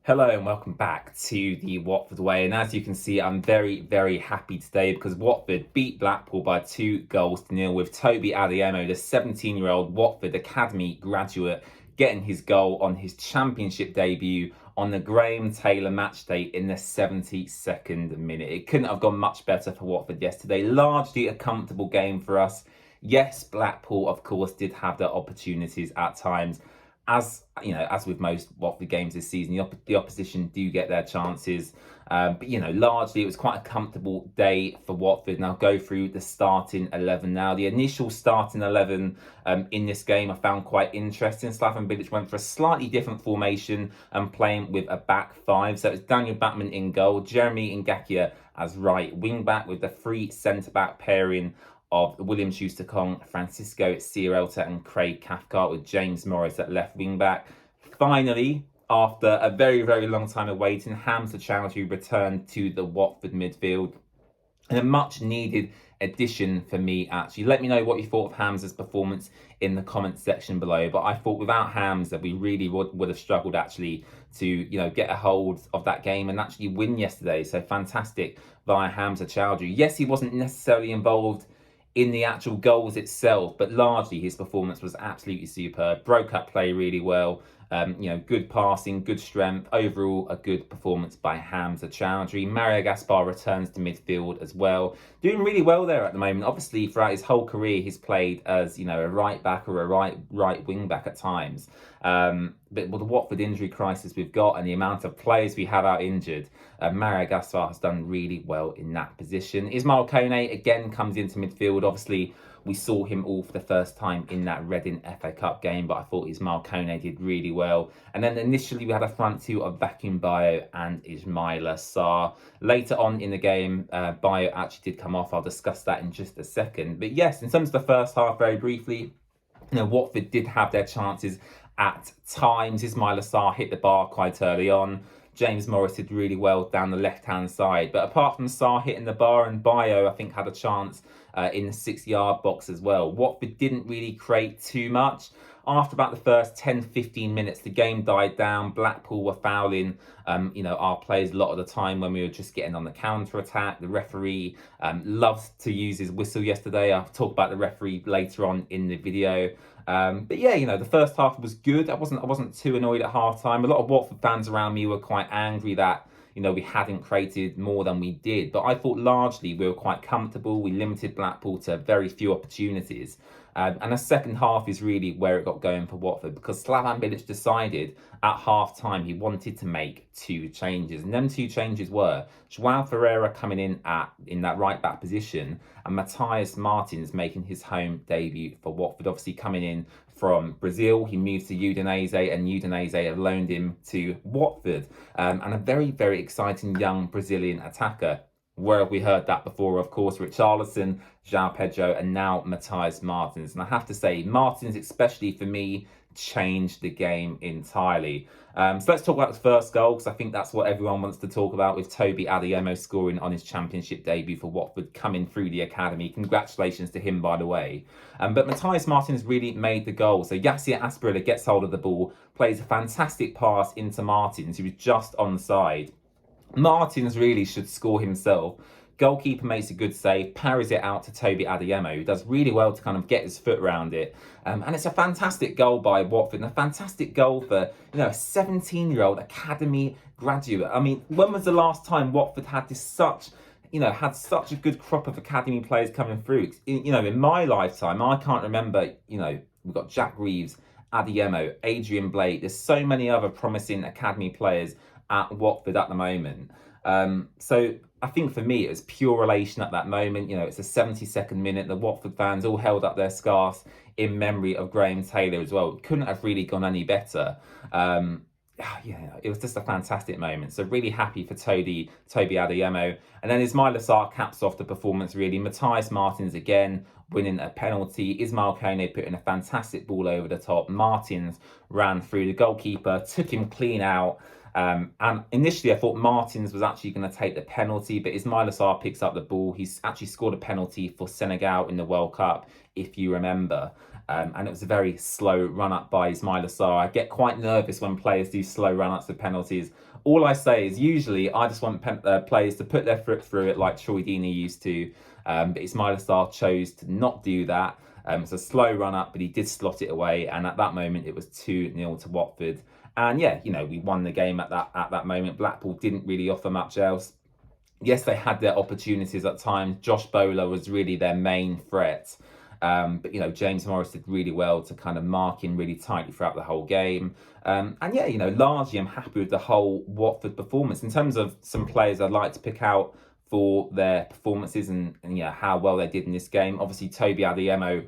Hello and welcome back to the Watford Way. And as you can see, I'm very, very happy today because Watford beat Blackpool by 2-0 with Tobi Adeyamo, the 17-year-old Watford Academy graduate, getting his goal on his championship debut on the Graham Taylor match day in the 72nd minute. It couldn't have gone much better for Watford yesterday. Largely a comfortable game for us. Yes, Blackpool, of course, did have their opportunities at times. As you know, as with most Watford games this season, the opposition do get their chances. But largely it was quite a comfortable day for Watford. And I'll go through the starting 11 now. The initial starting 11 in this game I found quite interesting. Slaven Bilic went for a slightly different formation and playing with a back five. So it's Daniel Batman in goal, Jeremy Ngakia as right wing back with the three centre back pairing of William Schuster-Kong, Francisco Sierralta and Craig Cathcart with James Morris at left wing back. Finally, after a very, very long time of waiting, Hamza Chowdhury returned to the Watford midfield. And a much needed addition for me, actually. Let me know what you thought of Hamza's performance in the comments section below. But I thought without Hamza, we really would have struggled actually to, get a hold of that game and actually win yesterday. So fantastic via Hamza Chowdhury. Yes, he wasn't necessarily involved in the actual goals itself, but largely his performance was absolutely superb. Broke up play really well. Good passing, good strength. Overall, a good performance by Hamza Chowdhury. Mario Gaspar returns to midfield as well. Doing really well there at the moment. Obviously, throughout his whole career, he's played as, a right back or a right wing back at times. But with the Watford injury crisis we've got and the amount of players we have out injured, Mario Gaspar has done really well in that position. Ismail Kone again comes into midfield. Obviously, we saw him all for the first time in that Reading FA Cup game, but I thought Ismail Kone did really well. And then initially we had a front two of Vacuum Bio and Ismaila Sarr. Later on in the game, Bio actually did come off. I'll discuss that in just a second. But yes, in terms of the first half, very briefly, Watford did have their chances at times. Ismaila Sarr hit the bar quite early on. James Morris did really well down the left-hand side. But apart from Sarr hitting the bar, and Bio, I think, had a chance in the 6-yard box as well. Watford didn't really create too much. After about the first 10-15 minutes, the game died down. Blackpool were fouling, our players a lot of the time when we were just getting on the counter-attack. The referee loved to use his whistle yesterday. I'll talk about the referee later on in the video. But yeah, the first half was good. I wasn't too annoyed at half-time. A lot of Watford fans around me were quite angry that we hadn't created more than we did. But I thought largely we were quite comfortable. We limited Blackpool to very few opportunities. And the second half is really where it got going for Watford, because Slaven Bilic decided at half-time he wanted to make two changes. And them two changes were Joao Ferreira coming in that right-back position and Matthias Martins making his home debut for Watford. Obviously coming in from Brazil, he moved to Udinese, and Udinese have loaned him to Watford. And a very, very exciting young Brazilian attacker. Where have we heard that before? Of course, Richarlison, João Pedro, and now Matthias Martins. And I have to say, Martins, especially for me, changed the game entirely. So let's talk about the first goal, because I think that's what everyone wants to talk about, with Tobi Adeyamo scoring on his championship debut for Watford, coming through the academy. Congratulations to him, by the way. But Matthias Martins really made the goal. So Yassir Asprilla gets hold of the ball, plays a fantastic pass into Martins, who was just onside. Martins really should score himself. Goalkeeper makes a good save, parries it out to Tobi Adeyamo, who does really well to kind of get his foot around it. And it's a fantastic goal by Watford, and a fantastic goal for, a 17-year-old academy graduate. I mean, when was the last time Watford had such a good crop of academy players coming through? In my lifetime, I can't remember, we've got Jack Reeves, Adeyemo, Adrian Blake. There's so many other promising academy players at Watford at the moment. So I think for me, it was pure elation at that moment. It's the 72nd minute. The Watford fans all held up their scarves in memory of Graham Taylor as well. It couldn't have really gone any better. It was just a fantastic moment. So really happy for Tobi Adeyamo. And then Ismaila Sarr caps off the performance, really. Matthias Martins again winning a penalty. Ismail Kone putting a fantastic ball over the top. Martins ran through. The goalkeeper took him clean out. And initially, I thought Martins was actually going to take the penalty, but Ismaila Sarr picks up the ball. He's actually scored a penalty for Senegal in the World Cup, if you remember. and it was a very slow run-up by Ismail Assar. I get quite nervous when players do slow run-ups with penalties. All I say is usually I just want players to put their foot through it like Troy Deeney used to, but Ismail Assar chose to not do that. It's a slow run-up, but he did slot it away, and at that moment it was 2-0 to Watford. And yeah, we won the game at that moment. Blackpool didn't really offer much else. Yes, they had their opportunities at times. Josh Bowler was really their main threat. But, James Morris did really well to kind of mark him really tightly throughout the whole game. And yeah, largely I'm happy with the whole Watford performance. In terms of some players I'd like to pick out for their performances and how well they did in this game. Obviously, Tobi Adeyamo,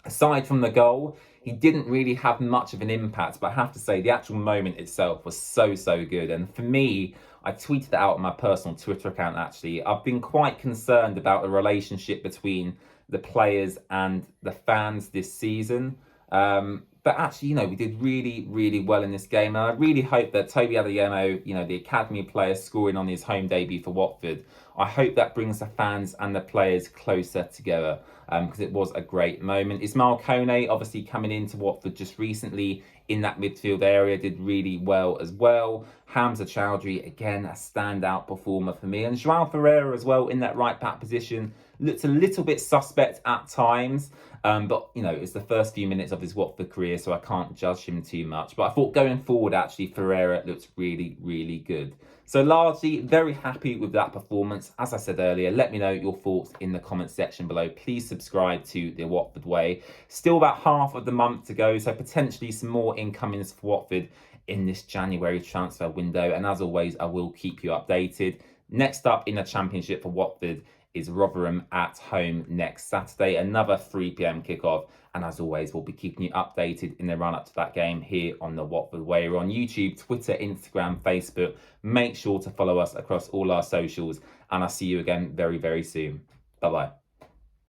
aside from the goal, he didn't really have much of an impact, but I have to say the actual moment itself was so good. And for me, I tweeted it out on my personal Twitter account, actually. I've been quite concerned about the relationship between the players and the fans this season. But actually, we did really well in this game. And I really hope that Tobi Adeyamo, the academy player scoring on his home debut for Watford, I hope that brings the fans and the players closer together, because it was a great moment. Ismail Kone, obviously coming into Watford just recently in that midfield area, did really well as well. Hamza Chowdhury, again, a standout performer for me. And João Ferreira as well in that right back position. Looked a little bit suspect at times, but it's the first few minutes of his Watford career, so I can't judge him too much. But I thought going forward, actually, Ferreira looked really good. So largely, very happy with that performance. As I said earlier, let me know your thoughts in the comment section below. Please subscribe to The Watford Way. Still about half of the month to go, so potentially some more incomings for Watford in this January transfer window. And as always, I will keep you updated. Next up in the Championship for Watford is Rotherham at home next Saturday, another 3 p.m. kickoff. And as always, we'll be keeping you updated in the run-up to that game here on The Watford Way. We're on YouTube, Twitter, Instagram, Facebook. Make sure to follow us across all our socials, and I'll see you again very soon. Bye-bye.